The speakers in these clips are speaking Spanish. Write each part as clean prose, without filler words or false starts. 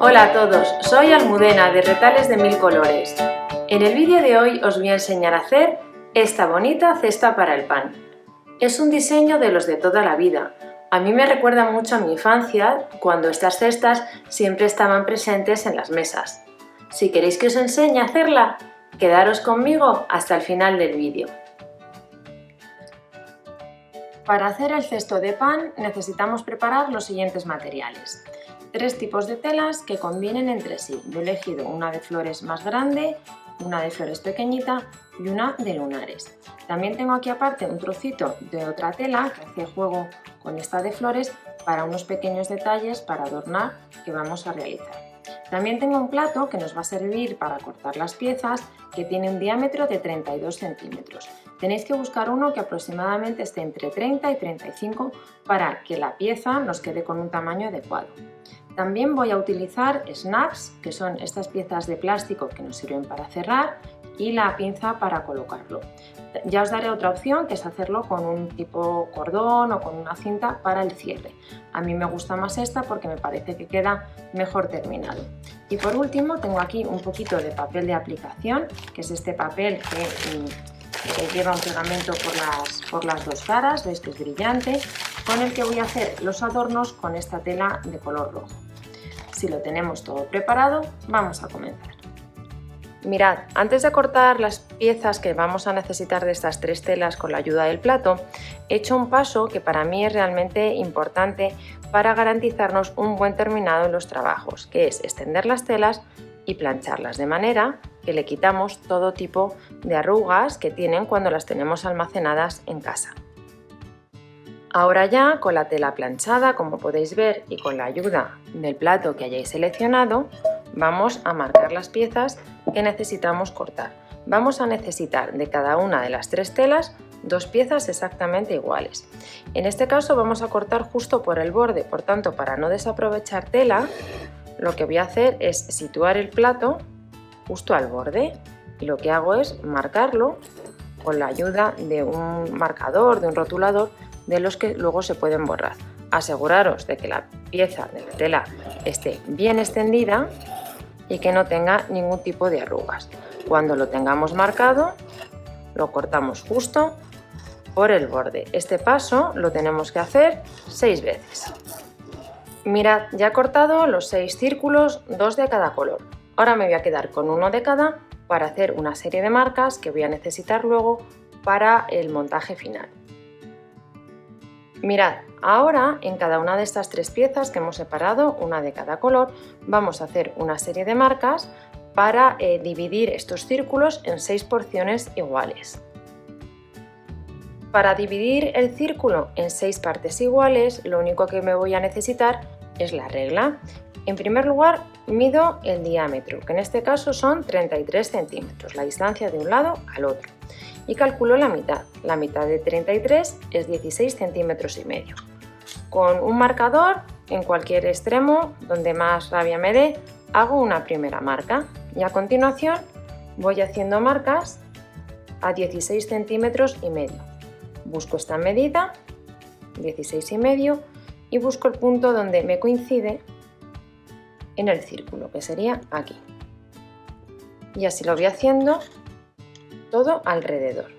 Hola a todos, soy Almudena de Retales de Mil Colores. En el vídeo de hoy os voy a enseñar a hacer esta bonita cesta para el pan. Es un diseño de los de toda la vida. A mí me recuerda mucho a mi infancia, cuando estas cestas siempre estaban presentes en las mesas. Si queréis que os enseñe a hacerla, quedaros conmigo hasta el final del vídeo. Para hacer el cesto de pan necesitamos preparar los siguientes materiales. 3 tipos de telas que convienen entre sí. Yo he elegido una de flores más grande, una de flores pequeñita y una de lunares. También tengo aquí aparte un trocito de otra tela que hace juego con esta de flores para unos pequeños detalles para adornar que vamos a realizar. También tengo un plato que nos va a servir para cortar las piezas, que tiene un diámetro de 32 centímetros. Tenéis que buscar uno que aproximadamente esté entre 30 y 35 para que la pieza nos quede con un tamaño adecuado. También voy a utilizar snaps, que son estas piezas de plástico que nos sirven para cerrar, y la pinza para colocarlo. Ya os daré otra opción, que es hacerlo con un tipo cordón o con una cinta para el cierre. A mí me gusta más esta porque me parece que queda mejor terminado. Y por último tengo aquí un poquito de papel de aplicación, que es este papel que lleva un pegamento por las dos caras, veis que es brillante, con el que voy a hacer los adornos con esta tela de color rojo. Si lo tenemos todo preparado, vamos a comenzar. Mirad, antes de cortar las piezas que vamos a necesitar de estas 3 telas con la ayuda del plato, he hecho un paso que para mí es realmente importante para garantizarnos un buen terminado en los trabajos, que es extender las telas y plancharlas de manera que le quitamos todo tipo de arrugas que tienen cuando las tenemos almacenadas en casa. Ahora ya, con la tela planchada, como podéis ver, y con la ayuda del plato que hayáis seleccionado, vamos a marcar las piezas que necesitamos cortar. Vamos a necesitar de cada una de las 3 telas 2 piezas exactamente iguales. En este caso vamos a cortar justo por el borde, por tanto, para no desaprovechar tela, lo que voy a hacer es situar el plato justo al borde, y lo que hago es marcarlo con la ayuda de un marcador, de un rotulador, de los que luego se pueden borrar. Aseguraros de que la pieza de la tela esté bien extendida y que no tenga ningún tipo de arrugas. Cuando lo tengamos marcado, lo cortamos justo por el borde. Este paso lo tenemos que hacer 6 veces. Mirad, ya he cortado los 6 círculos, 2 de cada color. Ahora me voy a quedar con uno de cada para hacer una serie de marcas que voy a necesitar luego para el montaje final. Mirad, ahora en cada una de estas 3 piezas que hemos separado, una de cada color, vamos a hacer una serie de marcas para dividir estos círculos en 6 porciones iguales. Para dividir el círculo en 6 partes iguales, lo único que me voy a necesitar es la regla. En primer lugar, mido el diámetro, que en este caso son 33 centímetros, la distancia de un lado al otro. Y calculo la mitad. La mitad de 33 es 16 centímetros y medio. Con un marcador en cualquier extremo donde más rabia me dé, hago una primera marca y a continuación voy haciendo marcas a 16 centímetros y medio. Busco esta medida, 16 y medio, y busco el punto donde me coincide en el círculo, que sería aquí. Y así lo voy haciendo todo alrededor.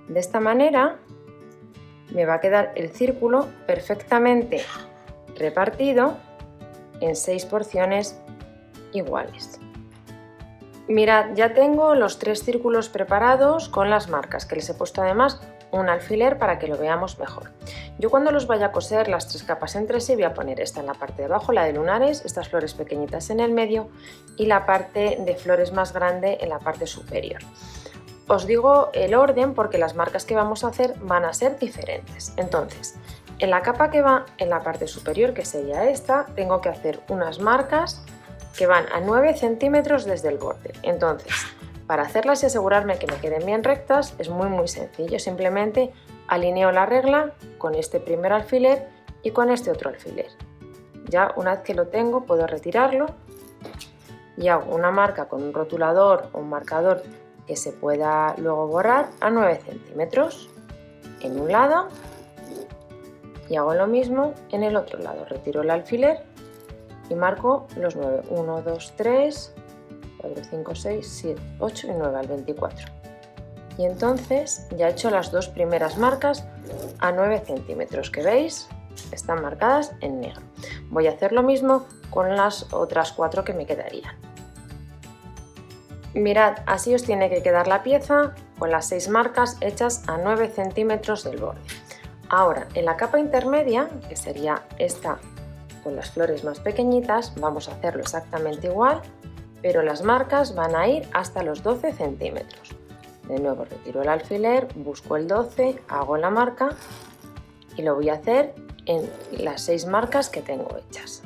De esta manera me va a quedar el círculo perfectamente repartido en 6 porciones iguales. Mirad, ya tengo los 3 círculos preparados con las marcas, que les he puesto además un alfiler para que lo veamos mejor. Yo cuando los vaya a coser las 3 capas entre sí voy a poner esta en la parte de abajo, la de lunares, estas flores pequeñitas en el medio y la parte de flores más grande en la parte superior. Os digo el orden porque las marcas que vamos a hacer van a ser diferentes. Entonces, en la capa que va en la parte superior, que sería esta, tengo que hacer unas marcas que van a 9 centímetros desde el borde. Entonces, para hacerlas y asegurarme que me queden bien rectas, es muy sencillo. Simplemente alineo la regla con este primer alfiler y con este otro alfiler. Ya una vez que lo tengo, puedo retirarlo y hago una marca con un rotulador o un marcador que se pueda luego borrar a 9 centímetros en un lado y hago lo mismo en el otro lado. Retiro el alfiler y marco los 9, 1, 2, 3, 4, 5, 6, 7, 8 y 9 al 24. Y entonces ya he hecho las dos primeras marcas a 9 centímetros, que veis están marcadas en negro. Voy a hacer lo mismo con las otras 4 que me quedarían. Mirad, así os tiene que quedar la pieza con las 6 marcas hechas a 9 centímetros del borde. Ahora, en la capa intermedia, que sería esta con las flores más pequeñitas, vamos a hacerlo exactamente igual, pero las marcas van a ir hasta los 12 centímetros. De nuevo retiro el alfiler, busco el 12, hago la marca y lo voy a hacer en las 6 marcas que tengo hechas.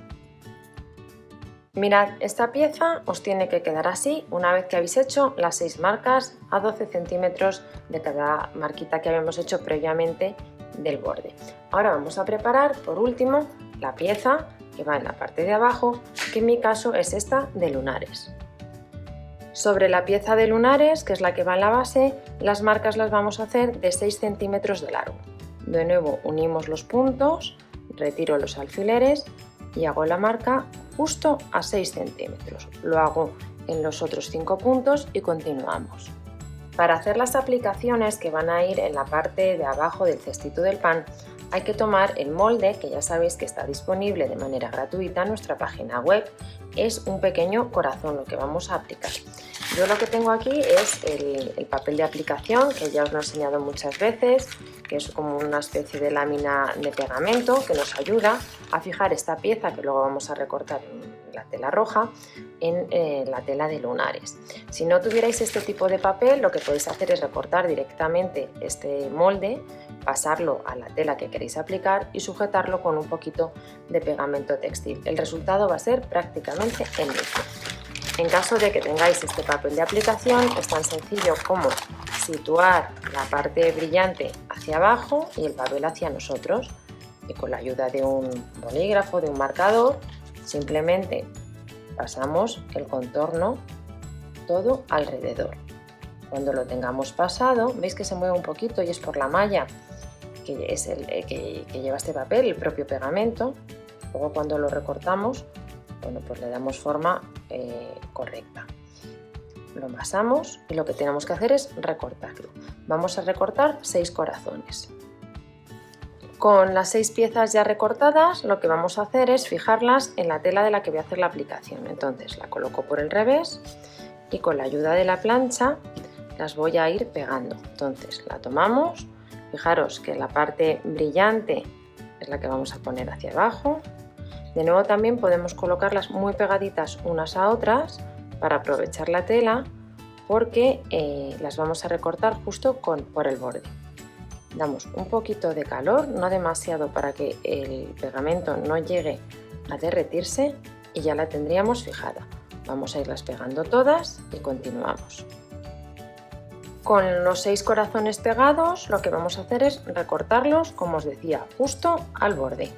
Mirad, esta pieza os tiene que quedar así una vez que habéis hecho las 6 marcas a 12 centímetros de cada marquita que habíamos hecho previamente del borde. Ahora vamos a preparar por último la pieza que va en la parte de abajo, que en mi caso es esta de lunares. Sobre la pieza de lunares, que es la que va en la base, las marcas las vamos a hacer de 6 centímetros de largo. De nuevo unimos los puntos, retiro los alfileres y hago la marca justo a 6 centímetros. Lo hago en los otros 5 puntos y continuamos. Para hacer las aplicaciones que van a ir en la parte de abajo del cestito del pan, hay que tomar el molde, que ya sabéis que está disponible de manera gratuita en nuestra página web. Es un pequeño corazón lo que vamos a aplicar. Yo lo que tengo aquí es el papel de aplicación, que ya os lo he enseñado muchas veces, que es como una especie de lámina de pegamento que nos ayuda a fijar esta pieza que luego vamos a recortar en la tela roja en la tela de lunares. Si no tuvierais este tipo de papel, lo que podéis hacer es recortar directamente este molde, pasarlo a la tela que queréis aplicar y sujetarlo con un poquito de pegamento textil. El resultado va a ser prácticamente el mismo. En caso de que tengáis este papel de aplicación, es tan sencillo como situar la parte brillante hacia abajo y el papel hacia nosotros, y con la ayuda de un bolígrafo, de un marcador, simplemente pasamos el contorno todo alrededor. Cuando lo tengamos pasado, veis que se mueve un poquito y es por la malla que es que lleva este papel, el propio pegamento. Luego cuando lo recortamos, bueno, pues le damos forma correcta. Lo amasamos y lo que tenemos que hacer es recortarlo. Vamos a recortar 6 corazones. Con las 6 piezas ya recortadas, lo que vamos a hacer es fijarlas en la tela de la que voy a hacer la aplicación. Entonces la coloco por el revés y con la ayuda de la plancha las voy a ir pegando. Entonces la tomamos, fijaros que la parte brillante es la que vamos a poner hacia abajo. De nuevo también podemos colocarlas muy pegaditas unas a otras para aprovechar la tela, porque las vamos a recortar justo por el borde. Damos un poquito de calor, no demasiado para que el pegamento no llegue a derretirse, y ya la tendríamos fijada. Vamos a irlas pegando todas y continuamos. Con los 6 corazones pegados, lo que vamos a hacer es recortarlos, como os decía, justo al borde.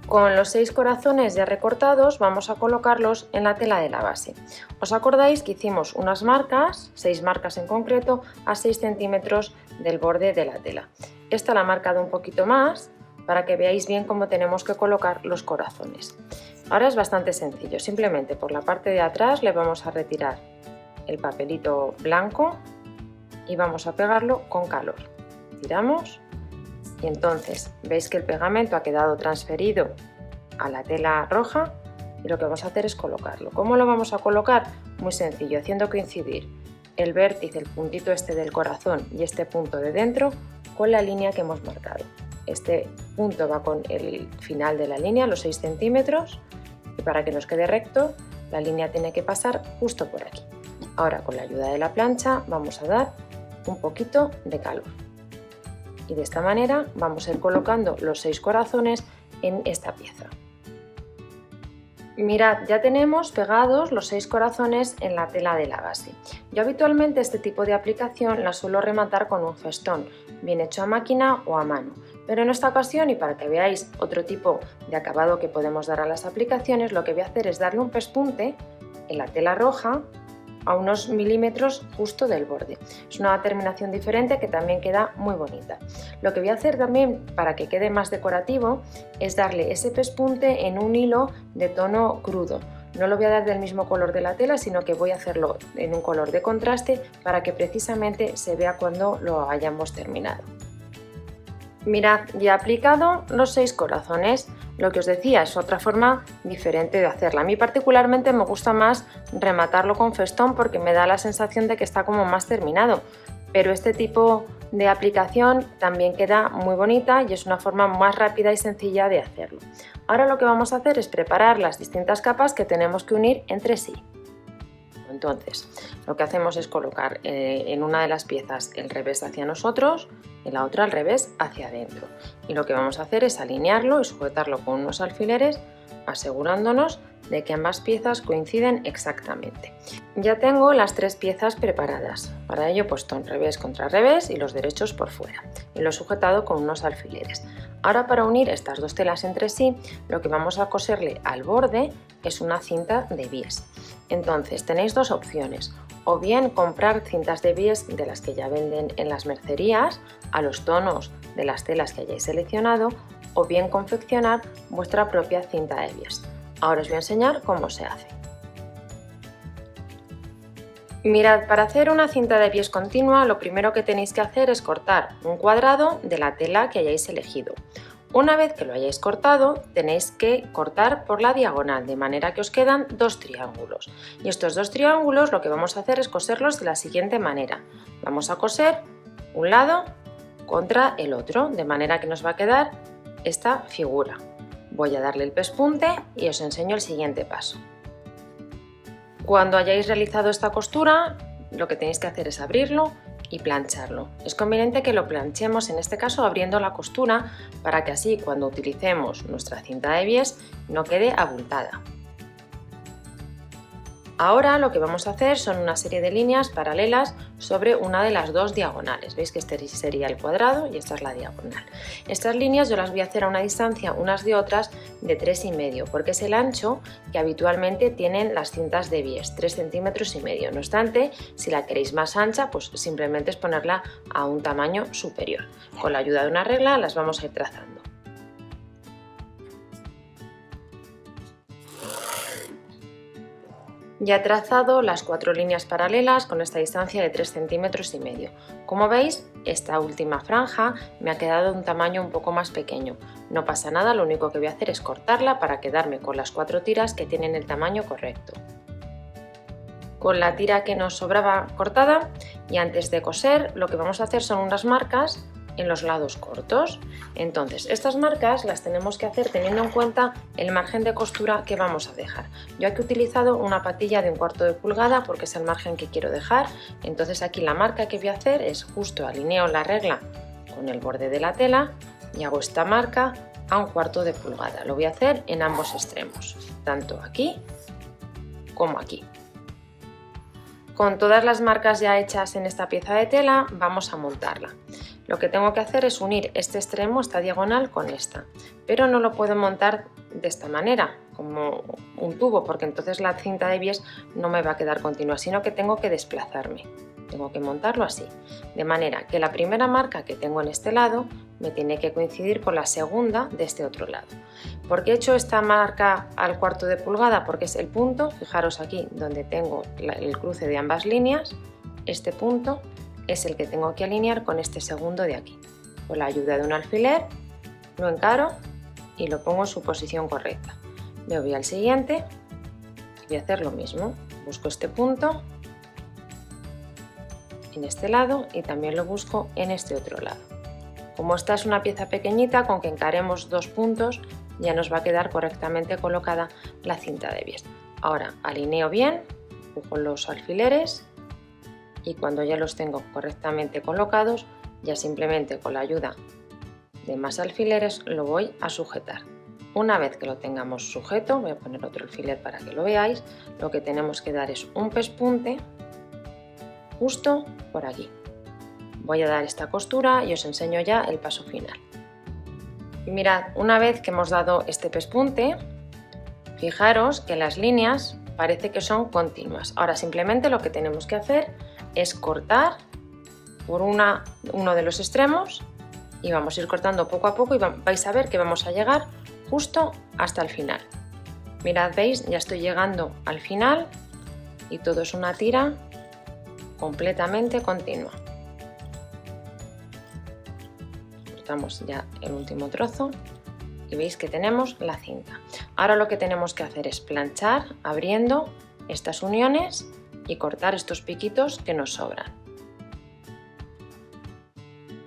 Con los 6 corazones ya recortados vamos a colocarlos en la tela de la base. ¿Os acordáis que hicimos unas marcas, 6 marcas en concreto, a 6 centímetros del borde de la tela? Esta la he marcado un poquito más para que veáis bien cómo tenemos que colocar los corazones. Ahora es bastante sencillo, simplemente por la parte de atrás le vamos a retirar el papelito blanco y vamos a pegarlo con calor. Tiramos. Y entonces veis que el pegamento ha quedado transferido a la tela roja y lo que vamos a hacer es colocarlo. ¿Cómo lo vamos a colocar? Muy sencillo, haciendo coincidir el vértice, el puntito este del corazón y este punto de dentro con la línea que hemos marcado. Este punto va con el final de la línea, los 6 centímetros, y para que nos quede recto la línea tiene que pasar justo por aquí. Ahora con la ayuda de la plancha vamos a dar un poquito de calor. Y de esta manera vamos a ir colocando los 6 corazones en esta pieza. Mirad, ya tenemos pegados los 6 corazones en la tela de la base. Yo habitualmente este tipo de aplicación la suelo rematar con un festón, bien hecho a máquina o a mano. Pero en esta ocasión, y para que veáis otro tipo de acabado que podemos dar a las aplicaciones, lo que voy a hacer es darle un pespunte en la tela roja a unos milímetros justo del borde. Es una terminación diferente que también queda muy bonita. Lo que voy a hacer también para que quede más decorativo es darle ese pespunte en un hilo de tono crudo. No lo voy a dar del mismo color de la tela, sino que voy a hacerlo en un color de contraste para que precisamente se vea cuando lo hayamos terminado. Mirad, ya he aplicado los 6 corazones. Lo que os decía es otra forma diferente de hacerla. A mí particularmente me gusta más rematarlo con festón porque me da la sensación de que está como más terminado. Pero este tipo de aplicación también queda muy bonita y es una forma más rápida y sencilla de hacerlo. Ahora lo que vamos a hacer es preparar las distintas capas que tenemos que unir entre sí. Entonces, lo que hacemos es colocar en una de las piezas el revés hacia nosotros, en la otra al revés hacia adentro. Y lo que vamos a hacer es alinearlo y sujetarlo con unos alfileres, asegurándonos de que ambas piezas coinciden exactamente. Ya tengo las 3 piezas preparadas. Para ello he puesto un revés contra revés y los derechos por fuera. Y lo he sujetado con unos alfileres. Ahora, para unir estas 2 telas entre sí, lo que vamos a coserle al borde es una cinta de bies. Entonces tenéis 2 opciones, o bien comprar cintas de bies de las que ya venden en las mercerías a los tonos de las telas que hayáis seleccionado, o bien confeccionar vuestra propia cinta de bies. Ahora os voy a enseñar cómo se hace. Mirad, para hacer una cinta de bies continua, lo primero que tenéis que hacer es cortar un cuadrado de la tela que hayáis elegido. Una vez que lo hayáis cortado, tenéis que cortar por la diagonal, de manera que os quedan 2 triángulos. Y estos 2 triángulos lo que vamos a hacer es coserlos de la siguiente manera. Vamos a coser un lado contra el otro, de manera que nos va a quedar esta figura. Voy a darle el pespunte y os enseño el siguiente paso. Cuando hayáis realizado esta costura, lo que tenéis que hacer es abrirlo y plancharlo. Es conveniente que lo planchemos, en este caso abriendo la costura, para que así cuando utilicemos nuestra cinta de bies no quede abultada. Ahora lo que vamos a hacer son una serie de líneas paralelas sobre una de las 2 diagonales. Veis que este sería el cuadrado y esta es la diagonal. Estas líneas yo las voy a hacer a una distancia unas de otras de 3,5, porque es el ancho que habitualmente tienen las cintas de bies, 3,5 centímetros. No obstante, si la queréis más ancha, pues simplemente es ponerla a un tamaño superior. Con la ayuda de una regla las vamos a ir trazando. Ya he trazado las 4 líneas paralelas con esta distancia de 3,5 centímetros. Como veis, esta última franja me ha quedado de un tamaño un poco más pequeño. No pasa nada, lo único que voy a hacer es cortarla para quedarme con las 4 tiras que tienen el tamaño correcto. Con la tira que nos sobraba cortada, y antes de coser, lo que vamos a hacer son unas marcas en los lados cortos. Entonces, estas marcas las tenemos que hacer teniendo en cuenta el margen de costura que vamos a dejar. Yo aquí he utilizado una patilla de 1/4 de pulgada porque es el margen que quiero dejar. Entonces aquí la marca que voy a hacer es justo alineo la regla con el borde de la tela y hago esta marca a 1/4 de pulgada. Lo voy a hacer en ambos extremos, tanto aquí como aquí. Con todas las marcas ya hechas en esta pieza de tela, vamos a montarla. Lo que tengo que hacer es unir este extremo, esta diagonal, con esta, pero no lo puedo montar de esta manera, como un tubo, porque entonces la cinta de bies no me va a quedar continua, sino que tengo que desplazarme. Tengo que montarlo así, de manera que la primera marca que tengo en este lado me tiene que coincidir con la segunda de este otro lado. ¿Por qué he hecho esta marca al 1/4 de pulgada? Porque es el punto, fijaros aquí donde tengo el cruce de ambas líneas, este punto es el que tengo que alinear con este segundo de aquí. Con la ayuda de un alfiler lo encaro y lo pongo en su posición correcta. Me voy al siguiente y voy a hacer lo mismo. Busco este punto en este lado y también lo busco en este otro lado. Como esta es una pieza pequeñita, con que encaremos 2 puntos ya nos va a quedar correctamente colocada la cinta de bies. Ahora alineo bien, empujo los alfileres y cuando ya los tengo correctamente colocados, ya simplemente con la ayuda de más alfileres lo voy a sujetar. Una vez que lo tengamos sujeto, voy a poner otro alfiler para que lo veáis, lo que tenemos que dar es un pespunte justo por aquí. Voy a dar esta costura y os enseño ya el paso final. Mirad, una vez que hemos dado este pespunte, fijaros que las líneas parece que son continuas. Ahora simplemente lo que tenemos que hacer es cortar por uno de los extremos y vamos a ir cortando poco a poco y vais a ver que vamos a llegar justo hasta el final. Mirad, veis, ya estoy llegando al final y todo es una tira completamente continua. Cortamos ya el último trozo y veis que tenemos la cinta. Ahora lo que tenemos que hacer es planchar abriendo estas uniones y cortar estos piquitos que nos sobran.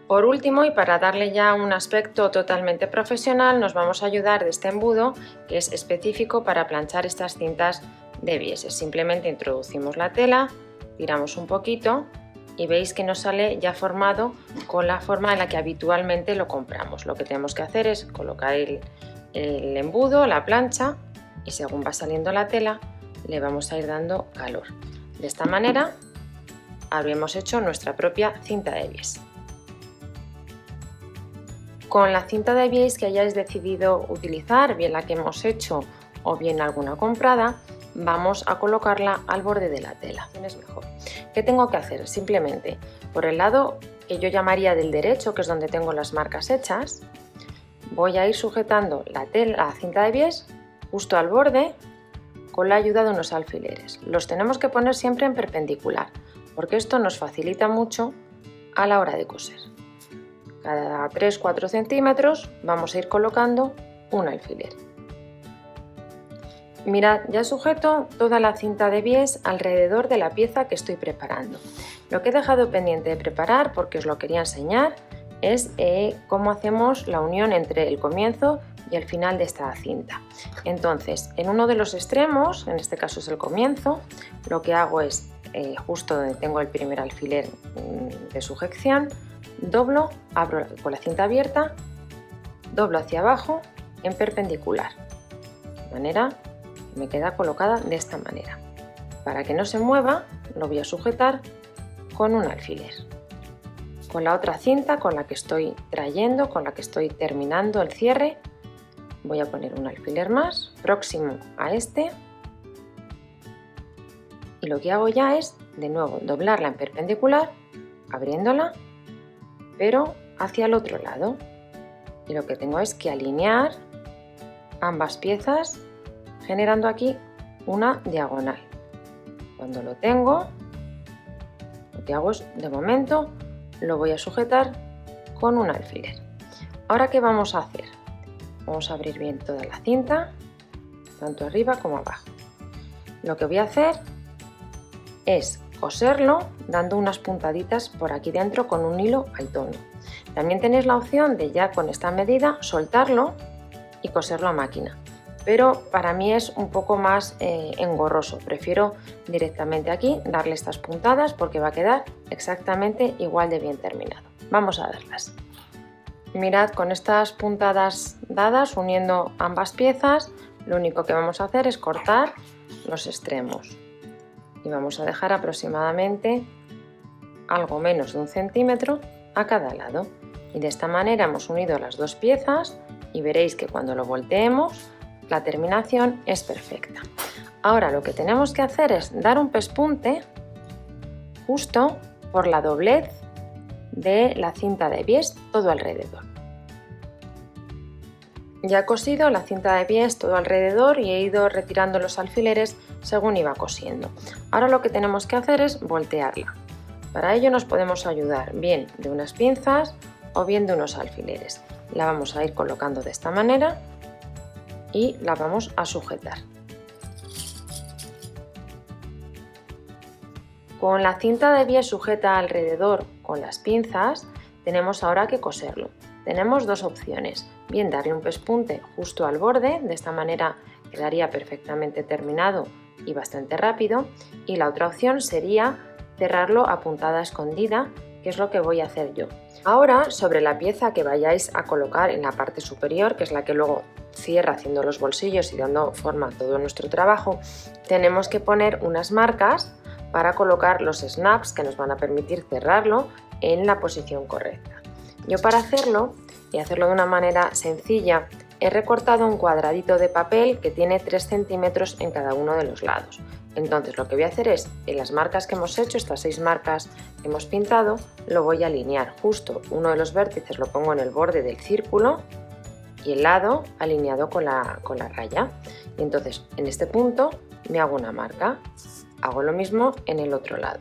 Por último, y para darle ya un aspecto totalmente profesional, nos vamos a ayudar de este embudo que es específico para planchar estas cintas de bieses. Simplemente introducimos la tela, tiramos un poquito y veis que nos sale ya formado con la forma en la que habitualmente lo compramos. Lo que tenemos que hacer es colocar el embudo, la plancha, y según va saliendo la tela le vamos a ir dando calor. De esta manera habremos hecho nuestra propia cinta de bies. Con la cinta de bies que hayáis decidido utilizar, bien la que hemos hecho o bien alguna comprada, vamos a colocarla al borde de la tela. Es mejor. ¿Qué tengo que hacer? Simplemente por el lado que yo llamaría del derecho, que es donde tengo las marcas hechas, voy a ir sujetando la cinta de bies justo al borde con la ayuda de unos alfileres. Los tenemos que poner siempre en perpendicular porque esto nos facilita mucho a la hora de coser. Cada 3-4 centímetros vamos a ir colocando un alfiler. Mirad, ya sujeto toda la cinta de bies alrededor de la pieza que estoy preparando. Lo que he dejado pendiente de preparar, porque os lo quería enseñar, es cómo hacemos la unión entre el comienzo y el final de esta cinta. Entonces, en uno de los extremos, en este caso es el comienzo, lo que hago es, justo donde tengo el primer alfiler de sujeción, doblo, abro con la cinta abierta, doblo hacia abajo en perpendicular, de manera que me queda colocada de esta manera. Para que no se mueva, lo voy a sujetar con un alfiler. Con la otra cinta con la que estoy trayendo, con la que estoy terminando el cierre, voy a poner un alfiler más próximo a este y lo que hago ya es de nuevo doblarla en perpendicular, abriéndola, pero hacia el otro lado, y lo que tengo es que alinear ambas piezas generando aquí una diagonal. Cuando lo tengo, lo que hago es, de momento, lo voy a sujetar con un alfiler. Ahora, ¿qué vamos a hacer? Vamos a abrir bien toda la cinta, tanto arriba como abajo. Lo que voy a hacer es coserlo dando unas puntaditas por aquí dentro con un hilo al tono. También tenéis la opción de ya con esta medida soltarlo y coserlo a máquina, pero para mí es un poco más engorroso. Prefiero directamente aquí darle estas puntadas porque va a quedar exactamente igual de bien terminado. Vamos a darlas. Mirad, con estas puntadas dadas, uniendo ambas piezas, lo único que vamos a hacer es cortar los extremos y vamos a dejar aproximadamente algo menos de 1 centímetro a cada lado, y de esta manera hemos unido las dos piezas y veréis que cuando lo volteemos la terminación es perfecta. Ahora lo que tenemos que hacer es dar un pespunte justo por la doblez de la cinta de bies todo alrededor. Ya he cosido la cinta de bies todo alrededor y he ido retirando los alfileres según iba cosiendo. Ahora lo que tenemos que hacer es voltearla. Para ello nos podemos ayudar bien de unas pinzas o bien de unos alfileres. La vamos a ir colocando de esta manera y la vamos a sujetar. Con la cinta de bies sujeta alrededor con las pinzas, tenemos ahora que coserlo. Tenemos dos opciones, bien darle un pespunte justo al borde, de esta manera quedaría perfectamente terminado y bastante rápido, y la otra opción sería cerrarlo a puntada escondida, que es lo que voy a hacer yo. Ahora, sobre la pieza que vayáis a colocar en la parte superior, que es la que luego cierra haciendo los bolsillos y dando forma a todo nuestro trabajo, tenemos que poner unas marcas para colocar los snaps que nos van a permitir cerrarlo en la posición correcta. Yo, para hacerlo y hacerlo de una manera sencilla he recortado un cuadradito de papel que tiene 3 centímetros en cada uno de los lados. Entonces lo que voy a hacer es, en las marcas que hemos hecho, estas 6 marcas que hemos pintado, lo voy a alinear. Justo uno de los vértices lo pongo en el borde del círculo y el lado alineado con la raya. Y entonces en este punto me hago una marca. Hago lo mismo en el otro lado.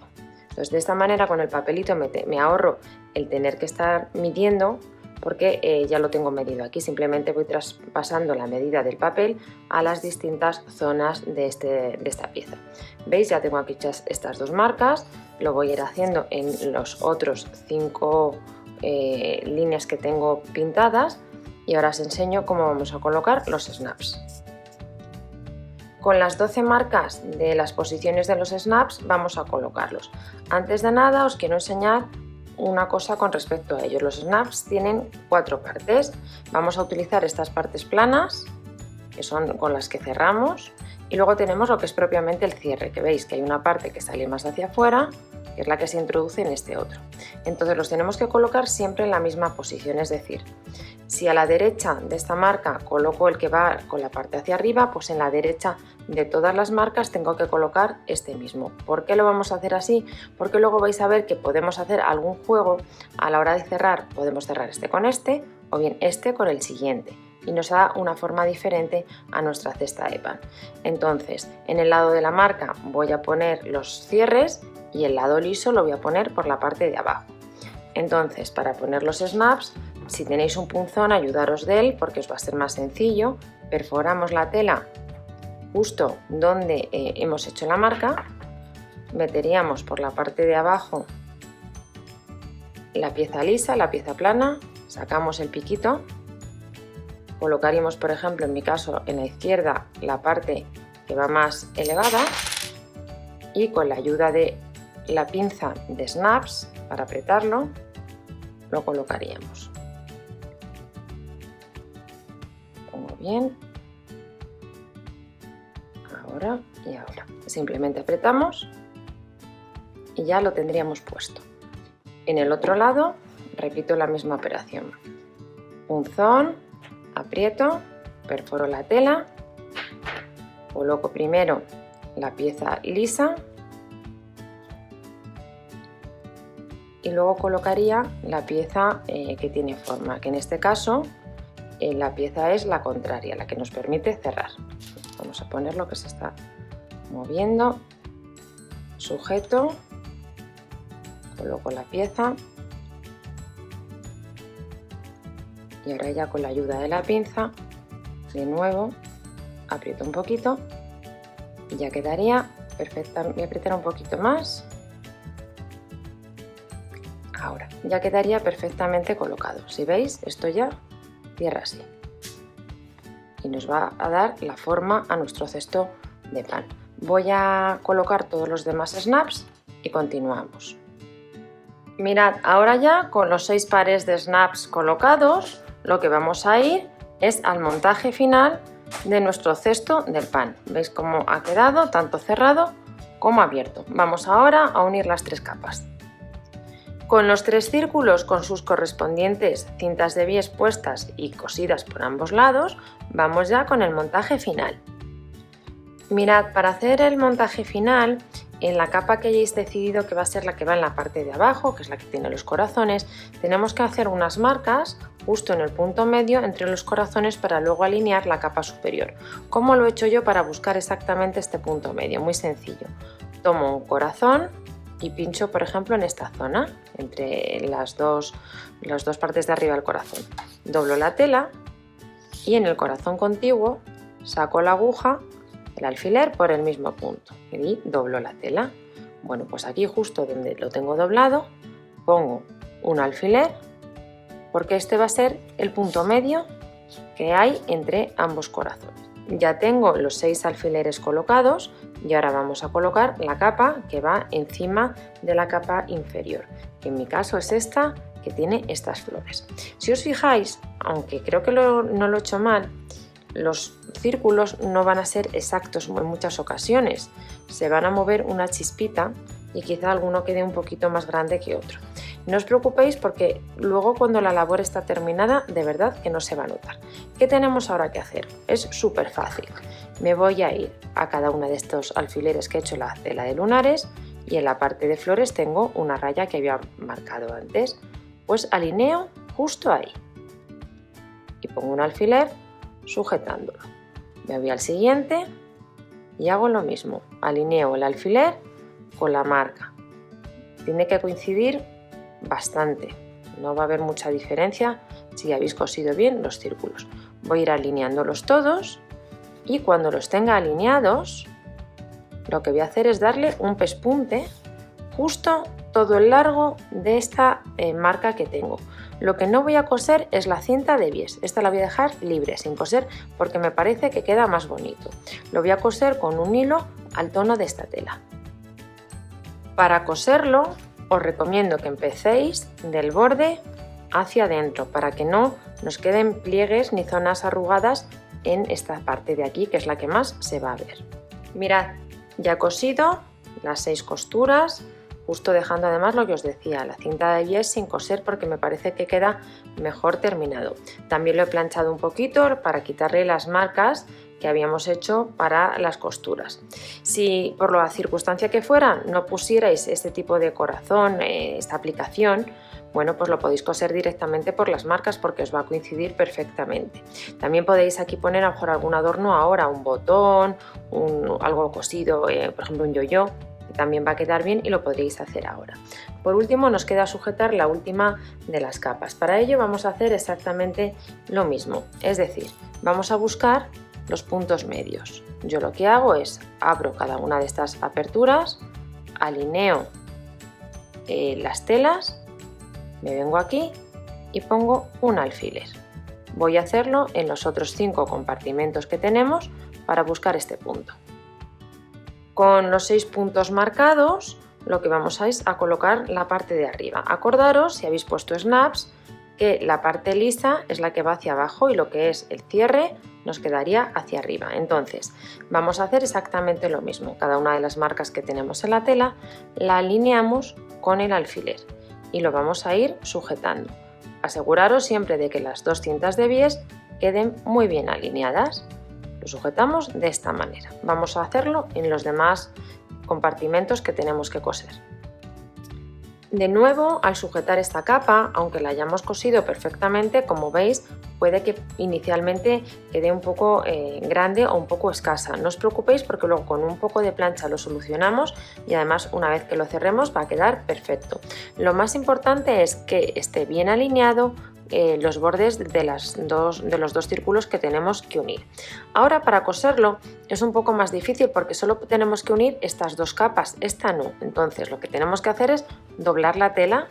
Entonces de esta manera con el papelito me ahorro el tener que estar midiendo, porque ya lo tengo medido aquí, simplemente voy traspasando la medida del papel a las distintas zonas de esta pieza. ¿Veis? Ya tengo aquí hechas estas 2 marcas, lo voy a ir haciendo en los otros 5 líneas que tengo pintadas y ahora os enseño cómo vamos a colocar los snaps. Con las 12 marcas de las posiciones de los snaps vamos a colocarlos. Antes de nada os quiero enseñar una cosa con respecto a ellos. Los snaps tienen 4 partes. Vamos a utilizar estas partes planas, que son con las que cerramos, y luego tenemos lo que es propiamente el cierre, que veis que hay una parte que sale más hacia afuera, que es la que se introduce en este otro. Entonces los tenemos que colocar siempre en la misma posición, es decir, si a la derecha de esta marca coloco el que va con la parte hacia arriba, pues en la derecha de todas las marcas tengo que colocar este mismo. ¿Por qué lo vamos a hacer así? Porque luego vais a ver que podemos hacer algún juego a la hora de cerrar. Podemos cerrar este con este o bien este con el siguiente y nos da una forma diferente a nuestra cesta de pan. Entonces en el lado de la marca voy a poner los cierres y el lado liso lo voy a poner por la parte de abajo. Entonces para poner los snaps, si tenéis un punzón, ayudaros de él porque os va a ser más sencillo. Perforamos la tela justo donde hemos hecho la marca, meteríamos por la parte de abajo la pieza lisa, la pieza plana, sacamos el piquito, colocaríamos, por ejemplo, en mi caso, en la izquierda la parte que va más elevada y con la ayuda de la pinza de snaps para apretarlo, lo colocaríamos. Pongo bien. Ahora y ahora. Simplemente apretamos y ya lo tendríamos puesto. En el otro lado repito la misma operación. Punzón, aprieto, perforo la tela, coloco primero la pieza lisa y luego colocaría la pieza que tiene forma, que en este caso la pieza es la contraria, la que nos permite cerrar. Vamos a poner lo que se está moviendo, sujeto, coloco la pieza y ahora ya con la ayuda de la pinza de nuevo aprieto un poquito y ya quedaría perfecta. Voy a apretar un poquito más. Ahora ya quedaría perfectamente colocado. Si veis, esto ya cierra así y nos va a dar la forma a nuestro cesto de pan. Voy a colocar todos los demás snaps y continuamos. Mirad, ahora ya con los 6 pares de snaps colocados, lo que vamos a ir es al montaje final de nuestro cesto del pan. ¿Veis cómo ha quedado tanto cerrado como abierto? Vamos ahora a unir las 3 capas. Con los 3 círculos con sus correspondientes cintas de bies puestas y cosidas por ambos lados, vamos ya con el montaje final. Mirad, para hacer el montaje final, en la capa que hayáis decidido que va a ser la que va en la parte de abajo, que es la que tiene los corazones, tenemos que hacer unas marcas justo en el punto medio entre los corazones para luego alinear la capa superior. ¿Cómo lo he hecho yo para buscar exactamente este punto medio? Muy sencillo. Tomo un corazón y pincho, por ejemplo, en esta zona, entre las dos partes de arriba del corazón. Doblo la tela y en el corazón contiguo saco la aguja, el alfiler por el mismo punto y doblo la tela. Bueno, pues aquí justo donde lo tengo doblado pongo un alfiler porque este va a ser el punto medio que hay entre ambos corazones. Ya tengo los 6 alfileres colocados y ahora vamos a colocar la capa que va encima de la capa inferior, que en mi caso es esta que tiene estas flores. Si os fijáis, aunque creo que no lo he hecho mal, los círculos no van a ser exactos en muchas ocasiones, se van a mover una chispita y quizá alguno quede un poquito más grande que otro. No os preocupéis porque luego cuando la labor está terminada, de verdad que no se va a notar. ¿Qué tenemos ahora que hacer? Es súper fácil. Me voy a ir a cada uno de estos alfileres que he hecho la tela de lunares y en la parte de flores tengo una raya que había marcado antes. Pues alineo justo ahí y pongo un alfiler sujetándolo. Me voy al siguiente y hago lo mismo. Alineo el alfiler con la marca. Tiene que coincidir bastante, no va a haber mucha diferencia si habéis cosido bien los círculos. Voy a ir alineándolos todos y cuando los tenga alineados lo que voy a hacer es darle un pespunte justo todo el largo de esta marca que tengo. Lo que no voy a coser es la cinta de bies, esta la voy a dejar libre, sin coser, porque me parece que queda más bonito. Lo voy a coser con un hilo al tono de esta tela. Para coserlo os recomiendo que empecéis del borde hacia adentro para que no nos queden pliegues ni zonas arrugadas en esta parte de aquí, que es la que más se va a ver. Mirad, ya he cosido las 6 costuras, justo dejando además lo que os decía, la cinta de bies sin coser porque me parece que queda mejor terminado. También lo he planchado un poquito para quitarle las marcas que habíamos hecho para las costuras. Si por la circunstancia que fuera no pusierais este tipo de corazón, esta aplicación, bueno, pues lo podéis coser directamente por las marcas porque os va a coincidir perfectamente. También podéis aquí poner a lo mejor algún adorno ahora, un botón, algo cosido, por ejemplo un yo-yo, que también va a quedar bien y lo podréis hacer ahora. Por último nos queda sujetar la última de las capas. Para ello vamos a hacer exactamente lo mismo, es decir, vamos a buscar los puntos medios. Yo lo que hago es abro cada una de estas aperturas, alineo las telas, me vengo aquí y pongo un alfiler. Voy a hacerlo en los otros 5 compartimentos que tenemos para buscar este punto. Con los 6 puntos marcados lo que vamos a es a colocar la parte de arriba. Acordaros, si habéis puesto snaps, que la parte lisa es la que va hacia abajo y lo que es el cierre nos quedaría hacia arriba. Entonces vamos a hacer exactamente lo mismo. Cada una de las marcas que tenemos en la tela la alineamos con el alfiler y lo vamos a ir sujetando. Aseguraros siempre de que las 2 cintas de bies queden muy bien alineadas. Lo sujetamos de esta manera. Vamos a hacerlo en los demás compartimentos que tenemos que coser. De nuevo, al sujetar esta capa, aunque la hayamos cosido perfectamente, como veis, puede que inicialmente quede un poco grande o un poco escasa. No os preocupéis porque luego con un poco de plancha lo solucionamos y además una vez que lo cerremos va a quedar perfecto. Lo más importante es que esté bien alineado los bordes de los dos círculos que tenemos que unir. Ahora para coserlo es un poco más difícil porque solo tenemos que unir estas 2 capas, esta no. Entonces lo que tenemos que hacer es doblar la tela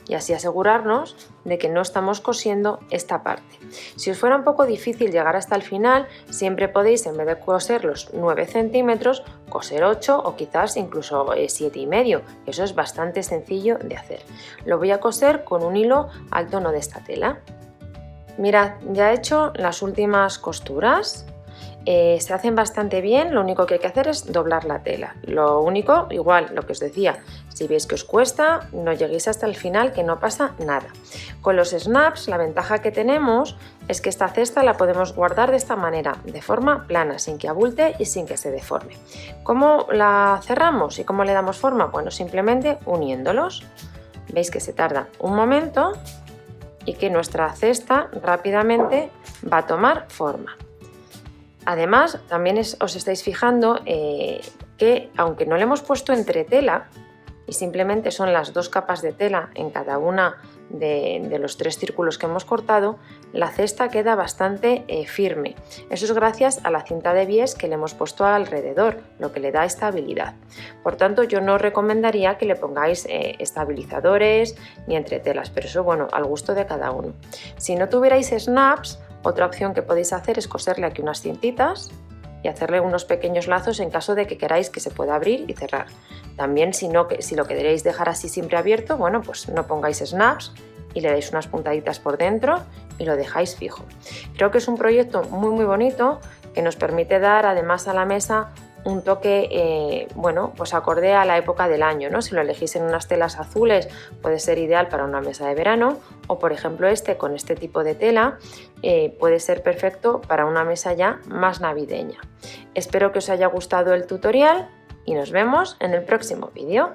y así asegurarnos de que no estamos cosiendo esta parte. Si os fuera un poco difícil llegar hasta el final, siempre podéis, en vez de coser los 9 centímetros, coser 8 o quizás incluso 7,5. Eso es bastante sencillo de hacer. Lo voy a coser con un hilo al tono de esta tela. Mirad, ya he hecho las últimas costuras. Se hacen bastante bien, lo único que hay que hacer es doblar la tela. Lo único, igual, lo que os decía, si veis que os cuesta, no lleguéis hasta el final, que no pasa nada. Con los snaps, la ventaja que tenemos es que esta cesta la podemos guardar de esta manera, de forma plana, sin que abulte y sin que se deforme. ¿Cómo la cerramos y cómo le damos forma? Bueno, simplemente uniéndolos. Veis que se tarda un momento y que nuestra cesta rápidamente va a tomar forma. Además, también os estáis fijando que aunque no le hemos puesto entretela y simplemente son las 2 capas de tela en cada una de los 3 círculos que hemos cortado, la cesta queda bastante firme. Eso es gracias a la cinta de bies que le hemos puesto alrededor, lo que le da estabilidad. Por tanto, yo no os recomendaría que le pongáis estabilizadores ni entretelas, pero eso, bueno, al gusto de cada uno. Si no tuvierais snaps, otra opción que podéis hacer es coserle aquí unas cintitas y hacerle unos pequeños lazos en caso de que queráis que se pueda abrir y cerrar. También si lo queréis dejar así siempre abierto, bueno, pues no pongáis snaps y le dais unas puntaditas por dentro y lo dejáis fijo. Creo que es un proyecto muy bonito que nos permite dar además a la mesa un toque bueno, pues acorde a la época del año, ¿no? Si lo elegís en unas telas azules puede ser ideal para una mesa de verano, o por ejemplo con este tipo de tela puede ser perfecto para una mesa ya más navideña. Espero que os haya gustado el tutorial y nos vemos en el próximo vídeo.